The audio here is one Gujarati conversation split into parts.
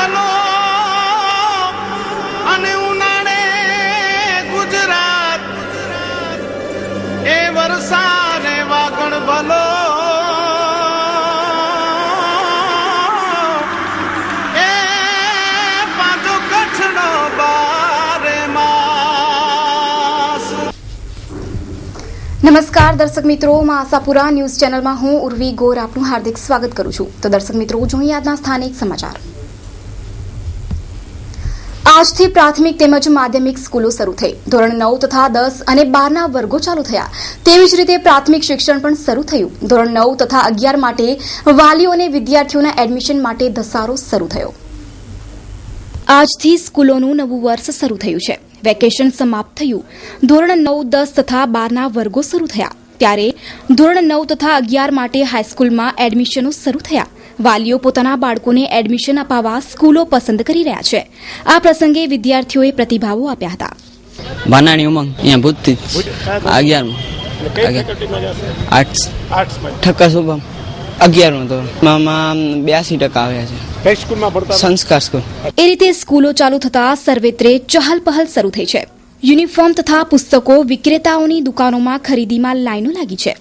ભલો અને ઉનાળે ગુજરાત એ વરસાદે વાગણ ભલો એ પાછો કચ્છનો બારે માસ. નમસ્કાર દર્શક મિત્રો, આશાપુરા ન્યૂઝ ચેનલમાં હું ઉર્વી ગોર આપનું હાર્દિક સ્વાગત કરું છું. તો દર્શક મિત્રો, જોઈએ આજના સ્થાનિક સમાચાર. આજથી પ્રાથમિક તેમજ માધ્યમિક સ્કૂલો શરૂ થઈ. ધોરણ 9 તથા 10 અને 12ના વર્ગો ચાલુ થયા. તેવી જ રીતે પ્રાથમિક શિક્ષણ પણ શરૂ થયું. ધોરણ 9 તથા 11 માટે વાલીઓ અને વિદ્યાર્થીઓના એડમિશન માટે ધસારો શરૂ થયો. આજથી સ્કૂલોનું નવું વર્ષ શરૂ થયું છે. વેકેશન સમાપ્ત થયું. ધોરણ 9, 10 તથા 12ના વર્ગો શરૂ થયા. ત્યારે ધોરણ 9 તથા 11 માટે હાઈસ્કૂલમાં એડમિશનો શરૂ થયા. વાલીઓ પોતાના બાળકોને એડમિશન અપાવવા સ્કૂલો પસંદ કરી રહ્યા છે. આ પ્રસંગે વિદ્યાર્થીઓએ પ્રતિભાવો આપ્યા હતા. બાનાણી ઉમંગ અહીંયા ભૂતથી 11 ઠક્કા શુભમ 11 તો મામાં 82% આવ્યા છે. કઈ સ્કૂલમાં ભણતા? સંસ્કાર સ્કૂલ. એ રીતે સ્કૂલો ચાલુ થતા સર્વેત્રે ચહલ પહલ શરૂ થઈ છે. યુનિફોર્મ તથા પુસ્તકો વિક્રેતાઓની દુકાનોમાં ખરીદીમાં લાઈનો લાગી છે.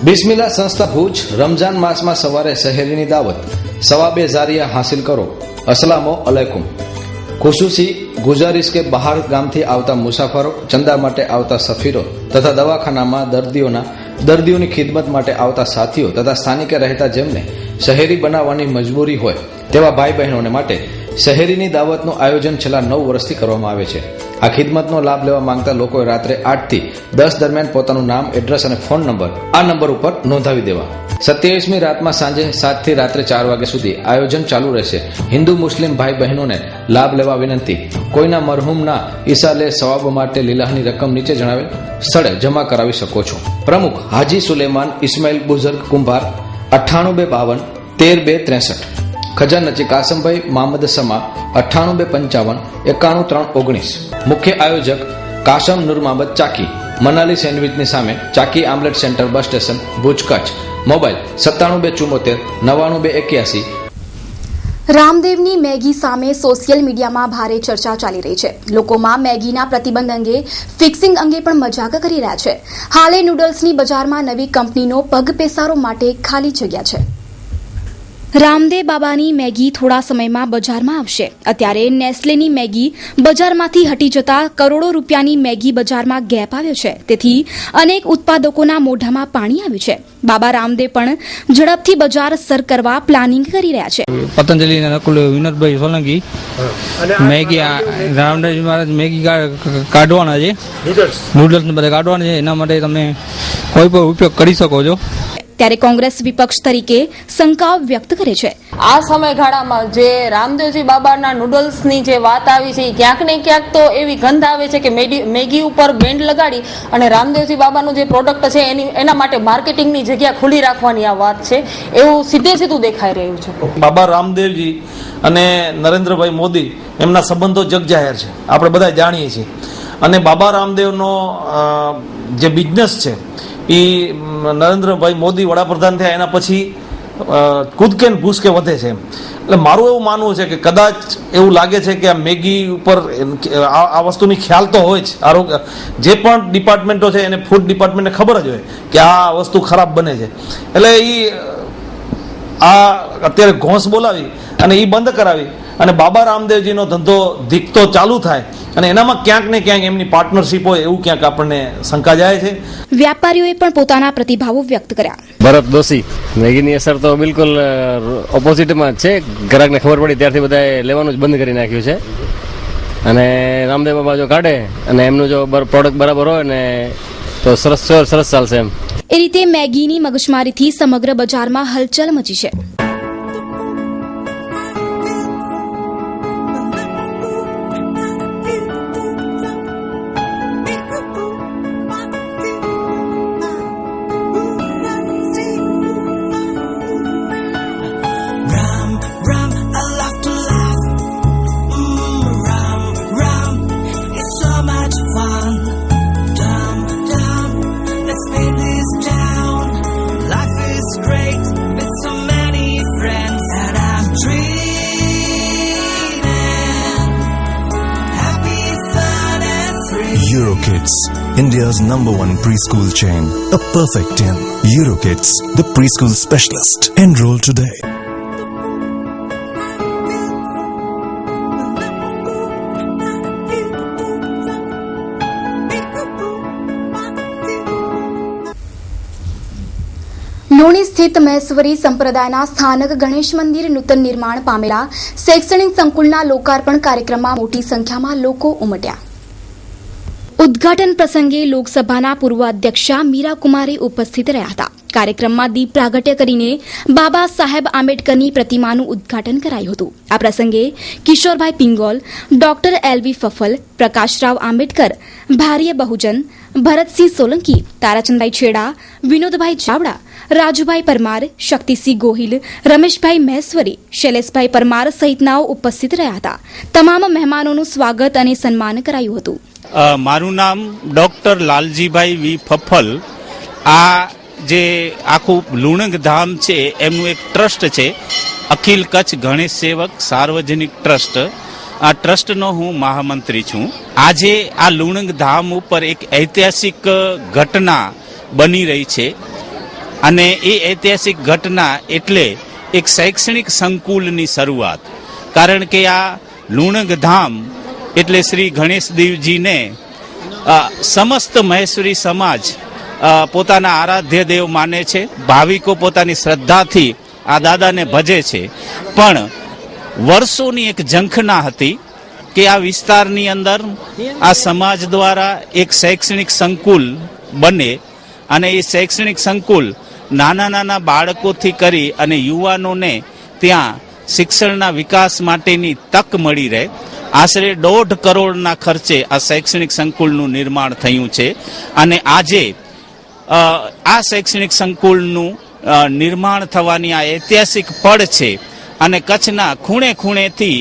બિસ્મિલ્લા સંસ્થા ભુજ રમજાન માસમાં સવારે સહેલીની દાવત. 2.5 જારિયા હાસિલ કરો. અસલામો અલૈકુમ. ખુશૂસી ગુજારિશ કે બહાર ગામથી આવતા મુસાફરો, ચંદા માટે આવતા સફીરો તથા દવાખાનામાં દર્દીઓની ખિદમત માટે આવતા સાથીઓ તથા સ્થાનિકે રહેતા જેમને શહેરી બનાવવાની મજબૂરી હોય તેવા ભાઈ બહેનોને માટે શહેરીની દાવતનું આયોજન છેલ્લા 9 વર્ષથી કરવામાં આવે છે. આ ખિદમતનો લાભ લેવા માંગતા લોકોએ રાત્રે 8 થી 10 દરમિયાન પોતાનું નામ, એડ્રેસ અને ફોન નંબર આ નંબર ઉપર નોંધાવી દેવા. 27મી રાતમાં સાંજે 7 થી રાત્રે 4 વાગ્યા સુધી આયોજન ચાલુ રહેશે. હિન્દુ મુસ્લિમ ભાઈ બહેનોને લાભ લેવા વિનંતી. કોઈના મરહુમના ઈસાલે સવાબ માટે લીલાહની રકમ નીચે જણાવેલ સ્થળે જમા કરાવી શકો છો. પ્રમુખ હાજી સુલેમાન ઇસ્માઇલ બુઝર્ગ કુંભાર 9852 13263. ખજાનચી કાસમભાઈ મામદ સમા 9855 91319. મુખ્ય આયોજક કાસમ નૂર મામદ ચાકી, મનાલી સેન્ડવિચની સામે, Chaki omelette centre, bus station, Bhuj, Kutch. Mobile 9774 99281. રામદેવની મેગી સામે સોશિયલ મીડિયામાં ભારે ચર્ચા ચાલી રહી છે. લોકોમાં મેગીના પ્રતિબંધ અંગે, ફિક્સિંગ અંગે પણ મજાક કરી રહ્યા છે. હાલે નૂડલ્સની બજારમાં નવી કંપનીનો પગપેસારો માટે ખાલી જગ્યા છે. રામદેવ બાબાની મેગી થોડા સમયમાં બજારમાં આવશે. અત્યારે નેસ્લેની મેગી બજારમાંથી હટી જતા કરોડો રૂપિયાની મેગી બજારમાં ગેપ આવ્યો છે. તેથી અનેક ઉત્પાદકોના મોઢામાં પાણી આવ્યું છે. બાબા રામદેવ પણ ઝડપથી બજાર સર કરવા પ્લાનિંગ કરી રહ્યા છે. પતંજલિના નકુલ વિનોદભાઈ સોલંકી મેગી રામદેવ મહારાજ મેગી કાઢવાના છે, નૂડલ્સ બધા કાઢવાના છે. એના માટે તમે કોઈ પણ ઉપયોગ કરી શકો છો. ત્યારે કોંગ્રેસ વિપક્ષ તરીકે શંકાઓ વ્યક્ત કરે છે. આ સમયગાળામાં જે રામદેવજી બાબાના નૂડલ્સની જે વાત આવી છે, ક્યાંક ને ક્યાંક તો એવી ગંધ આવે છે કે મેગી ઉપર બેન્ડ લગાડી અને રામદેવજી બાબાનું જે પ્રોડક્ટ છે એના માટે માર્કેટિંગની જગ્યા ખુલ્લી રાખવાની આ વાત છે, એવું સીધે સીધું દેખાઈ રહ્યું છે. બાબા રામદેવજી અને નરેન્દ્રભાઈ મોદી એમના સંબંધો જગજાહેર છે, આપણે બધા જાણીએ છીએ. અને બાબા રામદેવનો જે બિઝનેસ છે એ નરેન્દ્રભાઈ મોદી વડાપ્રધાન થયા એના પછી કૂદકે ને ભૂસકે વધે છે. એટલે મારું એવું માનવું છે કે કદાચ એવું લાગે છે કે આ મેગી ઉપર આ વસ્તુની ખ્યાલ તો હોય જ, આરોગ્ય જે પણ ડિપાર્ટમેન્ટો છે એને ફૂડ ડિપાર્ટમેન્ટને ખબર જ હોય કે આ વસ્તુ ખરાબ બને છે. એટલે એ આ અત્યારે ઘોંસ બોલાવી અને એ બંધ કરાવી અને બાબા રામદેવજીનો ધંધો ધીકતો ચાલુ થાય અને એનામાં ક્યાંક ને ક્યાંક એમની પાર્ટનરશીપ હોય એવું ક્યાંક આપણને શંકા જાય છે. વ્યાપારીઓએ પણ પોતાના પ્રતિભાવો વ્યક્ત કર્યા. ભરત દોશી, મેગીની અસર તો બિલકુલ ઓપોઝિટમાં જ છે. ગ્રાહકને ખબર પડી ત્યારથી બધાએ લેવાનું જ બંધ કરી નાખ્યું છે. અને રામદેવ બાબા જો કાઢે અને એમનું જો પ્રોડક્ટ બરાબર હોય ને તો સરસ ચાલશે એમ. એ રીતે મેગીની મગજમારીથી સમગ્ર બજારમાં હલચલ મચી છે. Life is great with so many Eurokids, India's #1 preschool chain. A perfect 10. Eurokids, the preschool specialist. Enroll today. લોણી સ્થિત મહેશ્વરી સંપ્રદાયના સ્થાનક ગણેશ મંદિર નૂતન નિર્માણ પામેલા શૈક્ષણિક સંકુલના લોકાર્પણ કાર્યક્રમમાં મોટી સંખ્યામાં લોકો ઉમટ્યા. ઉદ્ઘાટન પ્રસંગે લોકસભાના પૂર્વ અધ્યક્ષા મીરા કુમારી ઉપસ્થિત રહ્યા હતા. કાર્યક્રમમાં દીપ પ્રાગટ્ય કરીને બાબા સાહેબ આંબેડકરની પ્રતિમાનું ઉદ્ઘાટન કરાયું હતું. આ પ્રસંગે કિશોરભાઈ પિંગોલ, ડોક્ટર એલવી ફફલ, પ્રકાશરાવ આંબેડકર, ભાર્ય બહુજન, ભરતસિંહ સોલંકી, તારાચંદભાઈ છેડા, વિનોદભાઈ ચાવડા, રાજુભાઈ પરમાર, શક્તિસિંહ ગોહિલ, રમેશભાઈ મહેશ્વરી, શૈલેષભાઈ પરમાર સહિતનાઓ ઉપસ્થિત રહ્યા હતા. તમામ મહેમાનોનું સ્વાગત અને સન્માન કરાયું હતું. મારું નામ ડોક્ટર લાલજીભાઈ વી ફફલ. આ જે આખું લુણંગ ધામ છે એમનું એક ટ્રસ્ટ છે, અખિલ કચ્છ ગણેશ સેવક સાર્વજનિક ટ્રસ્ટ. આ ટ્રસ્ટનો હું મહામંત્રી છું. આજે આ લુણંગ ધામ ઉપર એક ઐતિહાસિક ઘટના બની રહી છે અને એ ઐતિહાસિક ઘટના એટલે એક શૈક્ષણિક સંકુલની શરૂઆત. કારણ કે આ લુણંગ ધામ એટલે શ્રી ગણેશદેવજીને સમસ્ત મહેશ્વરી સમાજ પોતાના આરાધ્ય દેવ માને છે. ભાવિકો પોતાની શ્રદ્ધાથી આ દાદાને ભજે છે. પણ વર્ષોની એક ઝંખના હતી કે આ વિસ્તારની અંદર આ સમાજ દ્વારા એક શૈક્ષણિક સંકુલ બને અને એ શૈક્ષણિક સંકુલ નાના નાના બાળકોથી કરી અને યુવાનોને ત્યાં શિક્ષણના વિકાસ માટેની તક મળી રહે. આશરે 1.5 કરોડના ખર્ચે આ શૈક્ષણિક સંકુલનું નિર્માણ થયું છે અને આજે આ શૈક્ષણિક સંકુલનું નિર્માણ થવાની આ ઐતિહાસિક પળ છે અને કચ્છના ખૂણે ખૂણેથી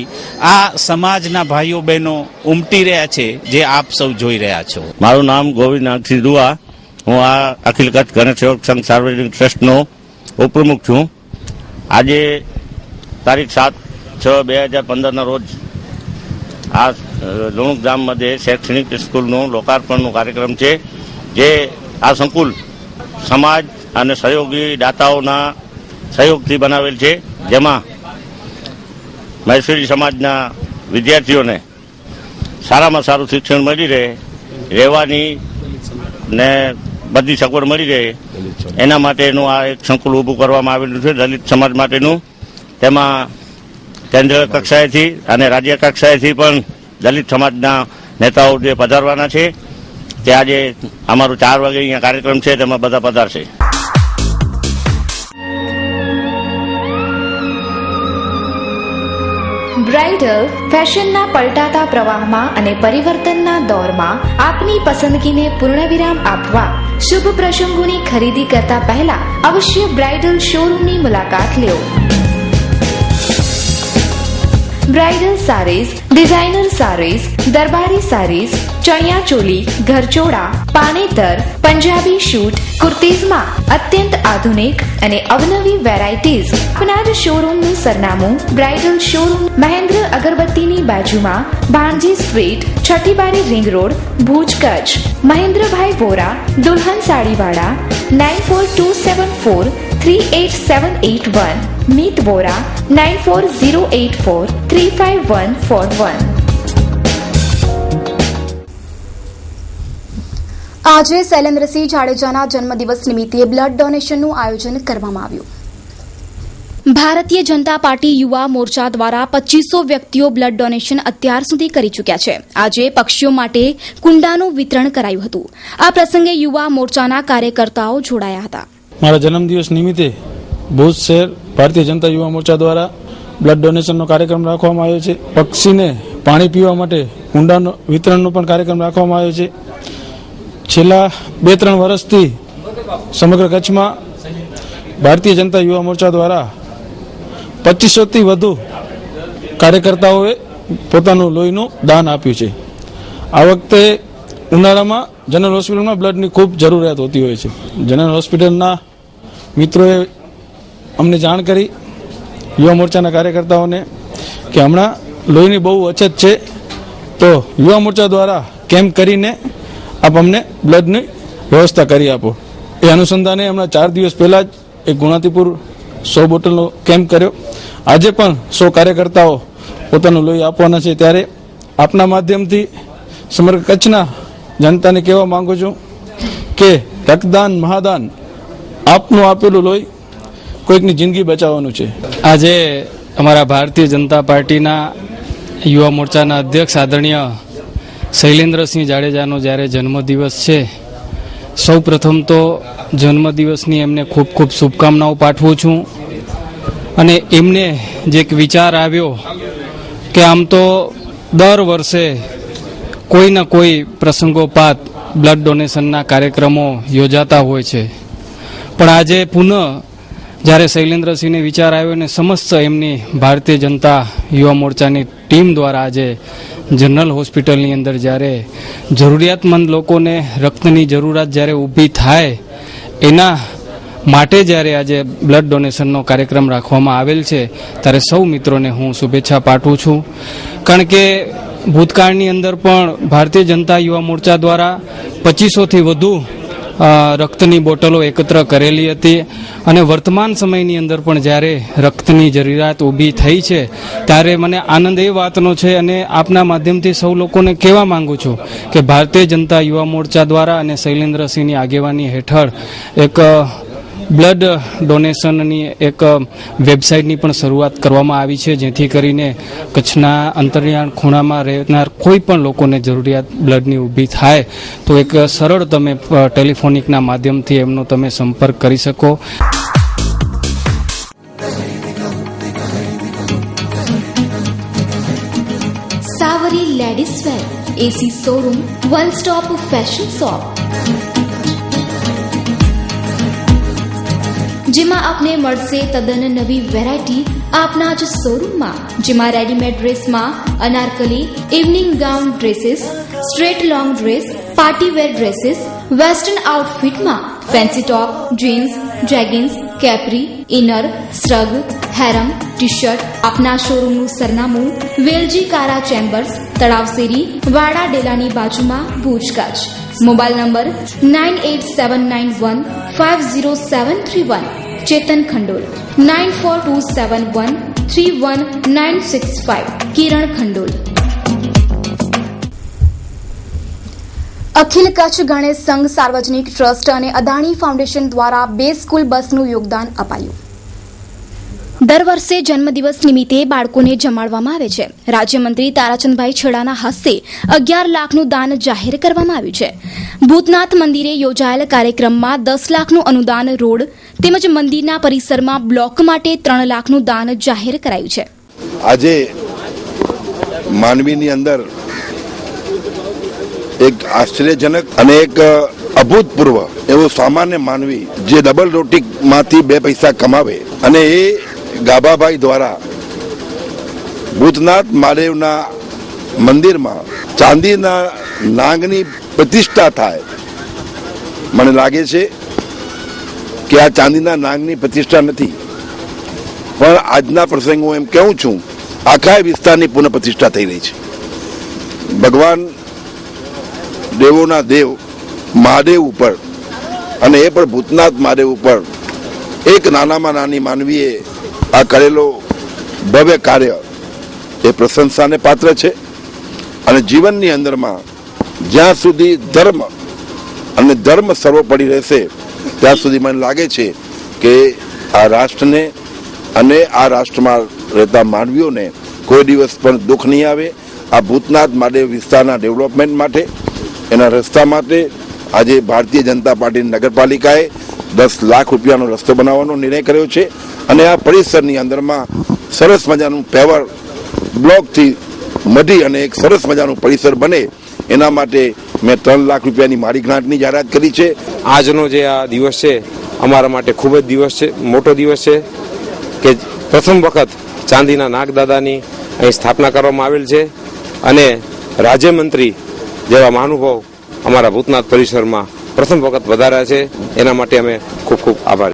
આ સમાજના ભાઈઓ બહેનો ઉમટી રહ્યા છે, જે આપ સૌ જોઈ રહ્યા છો. મારું નામ ગોવિંદનાથસિંહ દુઆ. હું આ અખિલ કચ્છ ગણેશ સેવક સંઘ સાર્વજનિક ટ્રસ્ટનો ઉપપ્રમુખ છું. આજે તારીખ 7/6/2015 રોજ આ લુણંગ ધામ મધ્યે શૈક્ષણિક સ્કૂલનું લોકાર્પણનો કાર્યક્રમ છે. જે આ સંકુલ સમાજ અને સહયોગી દાતાઓના સહયોગથી બનાવેલ છે, જેમાં મહેશ્વરી સમાજના વિદ્યાર્થીઓને સારામાં સારું શિક્ષણ મળી રહે, રહેવાની ને બધી સગવડ મળી રહે એના માટેનું આ એક સંકુલ ઊભું કરવામાં આવેલું છે દલિત સમાજ માટેનું. તેમાં કેન્દ્ર કક્ષાએથી અને રાજ્ય કક્ષાએથી પણ દલિત સમાજના નેતાઓ જે પધારવાના છે તે આજે અમારું 4 વાગે અહીંયા કાર્યક્રમ છે, તેમાં બધા પધારશે. બ્રાઇડલ ફેશનના પલટાતા પ્રવાહમાં અને પરિવર્તનના દોરમાં આપની પસંદગીને પૂર્ણવિરામ આપવા શુભ પ્રસંગોની ખરીદી કરતા પહેલા અવશ્ય બ્રાઇડલ શોરૂમની મુલાકાત લો. બ્રાઇડલ સારીઝ, ડિઝાઇનર સારીઝ, દરબારી સારીઝ, ચણિયા ચોલી, ઘરચોળા, પાનેતર, પંજાબી શૂટ, કુર્તીઝમાં અત્યંત આધુનિક અને અવનવી વેરાયટીઝ. આપના જ શોરૂમનું સરનામું બ્રાઇડલ શોરૂમ, મહેન્દ્ર અગરબત્તીની બાજુમાં, ભાણજી સ્ટ્રીટ, છઠ્ઠી બારી રિંગ રોડ, ભુજ, કચ્છ. મહેન્દ્રભાઈ વોરા, દુલ્હન સાડીવાળા, 9427438781. મીત વોરા, 9408435141. આજે શૈલેન્દ્રસિંહ જાડેજાના જન્મદિવસ નિમિત્તે બ્લડ ડોનેશનનું આયોજન કરવામાં આવ્યું. ભારતીય જનતા પાર્ટી યુવા મોરચા દ્વારા 2500 વ્યક્તિઓ બ્લડ ડોનેશન અત્યાર સુધી કરી ચૂક્યા છે. આજે પક્ષીઓ માટે કુંડાનું વિતરણ કરાયું હતું. આ પ્રસંગે યુવા મોરચાના કાર્યકર્તાઓ જોડાયા હતા. મારા જન્મદિવસ નિમિત્તે ભુજ શહેર ભારતીય જનતા યુવા મોરચા દ્વારા બ્લડ ડોનેશનનો કાર્યક્રમ રાખવામાં આવ્યો છે. પક્ષીને પાણી પીવા માટે કુંડાનો વિતરણનો પણ કાર્યક્રમ રાખવામાં આવ્યો છે. છેલ્લા 2-3 વર્ષથી સમગ્ર કચ્છમાં ભારતીય જનતા યુવા મોરચા દ્વારા 2500થી વધુ કાર્યકર્તાઓએ પોતાનું લોહીનું દાન આપ્યું છે. આ વખતે ઉનાળામાં જનરલ હોસ્પિટલમાં બ્લડની ખૂબ જરૂરિયાત હોતી હોય છે. જનરલ હોસ્પિટલના મિત્રોએ અમને જાણ કરી યુવા મોરચાના કાર્યકર્તાઓને કે હમણાં લોહીની બહુ અછત છે, તો યુવા મોરચા દ્વારા કેમ્પ કરીને આપ અમને બ્લડની વ્યવસ્થા કરી આપો. એ અનુસંધાને હમણાં 4 દિવસ પહેલા જ એક ગુણાતીપુર 100 બોટલનો કેમ્પ કર્યો. આજે પણ 100 કાર્યકર્તાઓ પોતાનું લોહી આપવાના છે. ત્યારે આપના માધ્યમથી સમગ્ર કચ્છના જનતાને કહેવા માંગુ છું કે રક્તદાન મહાદાન, આપનું આપેલું લોહી કોઈકની જિંદગી બચાવવાનું છે. આજે અમારા ભારતીય જનતા પાર્ટીના યુવા મોરચાના અધ્યક્ષ આદરણીય શૈલેન્દ્રસિંહ જાડેજાનો જ્યારે જન્મદિવસ છે, સૌ પ્રથમ તો જન્મદિવસની એમને ખૂબ ખૂબ શુભકામનાઓ પાઠવું છું. અને એમને જે એક વિચાર આવ્યો કે આમ તો દર વર્ષે કોઈના કોઈ પ્રસંગોપાત બ્લડ ડોનેશનના કાર્યક્રમો યોજાતા હોય છે, પણ આજે પુનઃ જ્યારે શૈલેન્દ્રસિંહને વિચાર આવ્યો ને સમસ્ત એમની ભારતીય જનતા યુવા મોરચાની ટીમ દ્વારા આજે જનરલ હોસ્પિટલની અંદર જ્યારે જરૂરિયાતમંદ લોકોને રક્તની જરૂરિયાત જ્યારે ઊભી થાય એના માટે જ્યારે આજે બ્લડ ડોનેશનનો કાર્યક્રમ રાખવામાં આવેલ છે, ત્યારે સૌ મિત્રોને હું શુભેચ્છા પાઠવું છું. કારણ કે ભૂતકાળની અંદર પણ ભારતીય જનતા યુવા મોરચા દ્વારા 2500થી વધુ રક્તની બોટલો એકત્ર કરેલી હતી. અને વર્તમાન સમયની અંદર પણ જ્યારે રક્તની જરૂરિયાત ઊભી થઈ છે, ત્યારે મને આનંદ એ વાતનો છે અને આપના માધ્યમથી સૌ લોકોને કહેવા માંગુ છું કે ભારતીય જનતા યુવા મોરચા દ્વારા અને શૈલેન્દ્રસિંહની આગેવાની હેઠળ એક બ્લડ ડોનેશનની એક વેબસાઇટની પણ શરૂઆત કરવામાં આવી છે, જેથી કરીને કચ્છના અંતરિયાળ ખૂણામાં રહેનાર કોઈ પણ લોકોને જરૂરિયાત બ્લડની ઊભી થાય તો એક સરળ તમે ટેલિફોનિકના માધ્યમથી એમનો તમે સંપર્ક કરી શકો. Saavri ladies wear AC showroom, one stop fashion shop, જેમાં આપને મળશે તદ્દન નવી વેરાયટી આપના જ શોરૂમમાં. જેમાં રેડીમેડ ડ્રેસમાં anarkali, evening gown dresses, straight long dress, party wear dresses, western આઉટફિટમાં fancy top, jeans, jeggings, capri, inner, shrug, harem, T shirt. આપના શોરૂમનું સરનામું વેલજી કારા ચેમ્બર્સ, તળાવ શેરી, વાડા ડેલાની બાજુમાં, Bhuj, Kutch. Mobile number 9879150731. Chetan Khandol 9427131965. Kiran Khandol. Akhil Kutch Ganesh Sangh Sarvajanik trust અને અદાણી ફાઉન્ડેશન દ્વારા 2 સ્કૂલ બસનું યોગદાન અપાયું. દર વર્ષે જન્મદિવસ નિમિત્તે બાળકોને જમાડવામાં આવે છે. રાજ્યમંત્રી તારાચંદભાઈ છેડાના હસ્તે 11 લાખનું દાન જાહેર કરવામાં આવ્યું છે. ભૂતનાથ મંદિરે યોજાયેલ કાર્યક્રમમાં 10 લાખનું અનુદાન રોડ તેમજ મંદિરના પરિસરમાં બ્લોક માટે 3 લાખનું દાન જાહેર કરાયું છે. આજે માનવીની અંદર એક આશ્ચર્યજનક અને એક અભૂતપૂર્વ એવો સામાન્ય માનવી જે ડબલ રોટીમાંથી 2 પૈસા કમાવે અને એ ગાભાભાઈ દ્વારા ભૂતનાથ મહાદેવના મંદિરમાં ચાંદીના નાગની પ્રતિષ્ઠા થાય. મને લાગે છે કે આ ચાંદીના નાગની પ્રતિષ્ઠા નથી, પણ આજના પ્રસંગે હું એમ કહું છું આખા વિસ્તારની પુનઃ પ્રતિષ્ઠા થઈ રહી છે. ભગવાન દેવોના દેવ મહાદેવ ઉપર અને એ પણ ભૂતનાથ મહાદેવ ઉપર એક નાનામાં નાની માનવીએ આ કરેલો ભવ્ય કાર્ય એ પ્રશંસાને પાત્ર છે. અને જીવનની અંદરમાં જ્યાં સુધી ધર્મ અને ધર્મ સર્વોપરી રહેશે ત્યાં સુધી મને લાગે છે કે આ રાષ્ટ્રને અને આ રાષ્ટ્રમાં રહેતા માનવીઓને કોઈ દિવસ પણ દુઃખ નહીં આવે. આ ભૂતનાથ મહાદેવ વિસ્તારના ડેવલપમેન્ટ માટે, એના રસ્તા માટે આજે ભારતીય જનતા પાર્ટીની નગરપાલિકાએ 10 લાખ રૂપિયાનો રસ્તો બનાવવાનો નિર્ણય કર્યો છે. અને આ પરિસરની અંદરમાં સરસ મજાનું પેવર બ્લોકથી મઢી અને એક સરસ મજાનું પરિસર બને એના માટે મેં 3 લાખ રૂપિયાની મારી ગ્રાન્ટની જાહેરાત કરી છે. આજનો જે આ દિવસ છે અમારા માટે ખૂબ જ દિવસ છે, મોટો દિવસ છે કે પ્રથમ વખત ચાંદીના નાગદાદાની અહીં સ્થાપના કરવામાં આવેલ છે અને રાજ્યમંત્રી જેવા મહાનુભાવ અમારા ભૂતનાથ પરિસરમાં પ્રથમ વખત વધાર્યા છે. એના માટે અમે ખૂબ ખૂબ આભારી.